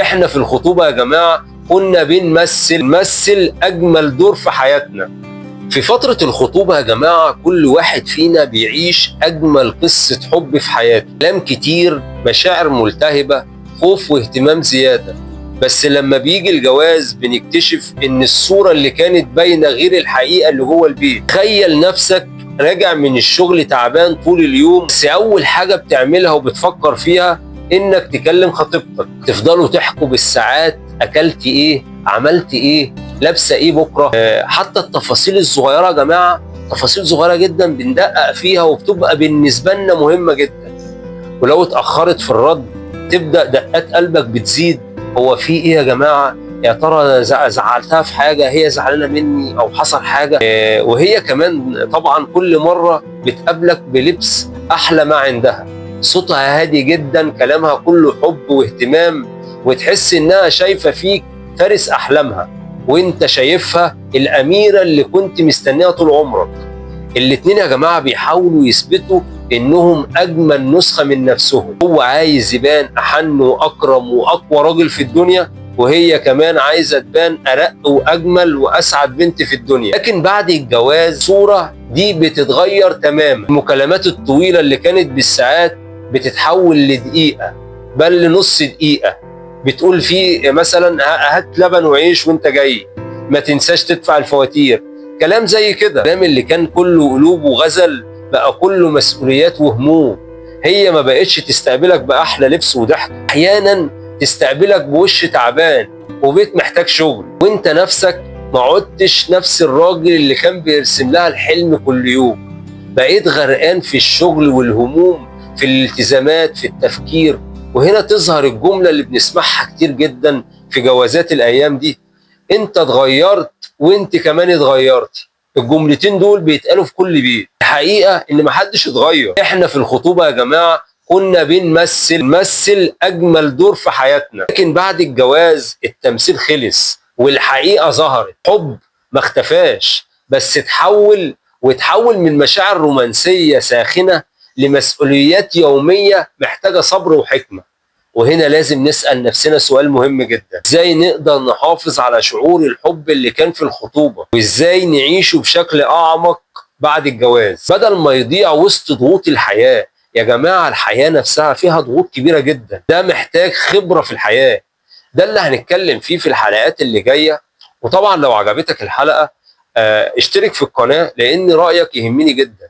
احنا في الخطوبة يا جماعة كنا بنمثل أجمل دور في حياتنا. في فترة الخطوبة يا جماعة كل واحد فينا بيعيش أجمل قصة حب في حياته، كلام كتير، مشاعر ملتهبة، خوف واهتمام زيادة. بس لما بيجي الجواز بنكتشف إن الصورة اللي كانت باينة غير الحقيقة اللي جوه البيت. تخيل نفسك راجع من الشغل تعبان طول اليوم، بس أول حاجة بتعملها وبتفكر فيها إنك تكلم خطيبتك. تفضلوا تحكوا بالساعات، أكلتي إيه؟ عملتي إيه؟ لابسه ايه بكره؟ حتى التفاصيل الصغيره يا جماعه، تفاصيل صغيره جدا بندقق فيها وبتبقى بالنسبه لنا مهمه جدا. ولو اتاخرت في الرد تبدا دقات قلبك بتزيد. هو في ايه يا جماعه؟ يا ترى زعلتها في حاجه؟ هي زعلانه مني او حصل حاجه؟ وهي كمان طبعا كل مره بتقابلك بلبس احلى ما عندها، صوتها هادي جدا، كلامها كله حب واهتمام، وتحس انها شايفه فيك فارس احلامها وانت شايفها الاميره اللي كنت مستنيها طول عمرك. الاتنين يا جماعه بيحاولوا يثبتوا انهم اجمل نسخه من نفسهم. هو عايز يبان احن واكرم واقوى راجل في الدنيا، وهي كمان عايزه تبان ارق واجمل واسعد بنت في الدنيا. لكن بعد الجواز الصوره دي بتتغير تماما. المكالمات الطويله اللي كانت بالساعات بتتحول لدقيقه، بل لنص دقيقه. بتقول فيه مثلا هات لبن وعيش وانت جاي، ما تنساش تدفع الفواتير، كلام زي كده. الكلام اللي كان كله قلوب وغزل بقى كله مسؤوليات وهموم. هي ما بقتش تستقبلك بأحلى لبس وضحك، احيانا تستقبلك بوش تعبان وبيت محتاج شغل، وانت نفسك ما عدتش نفس الراجل اللي كان بيرسم لها الحلم كل يوم. بقيت غرقان في الشغل والهموم، في الالتزامات، في التفكير. وهنا تظهر الجملة اللي بنسمعها كتير جدا في جوازات الأيام دي: أنت اتغيرت وأنت كمان اتغيرتي. الجملتين دول بيتقالوا في كل بيت. الحقيقة إن محدش اتغير. إحنا في الخطوبة يا جماعة كنا بنمثل أجمل دور في حياتنا، لكن بعد الجواز التمثيل خلص والحقيقة ظهرت. حب ما اختفاش، بس اتحول من مشاعر رومانسية ساخنة لمسؤوليات يومية محتاجة صبر وحكمة. وهنا لازم نسأل نفسنا سؤال مهم جدا: ازاي نقدر نحافظ على شعور الحب اللي كان في الخطوبة، وازاي نعيشه بشكل أعمق بعد الجواز بدل ما يضيع وسط ضغوط الحياة. يا جماعة الحياة نفسها فيها ضغوط كبيرة جدا، ده محتاج خبرة في الحياة. ده اللي هنتكلم فيه في الحلقات اللي جاية. وطبعا لو عجبتك الحلقة اشترك في القناة، لأن رأيك يهمني جدا.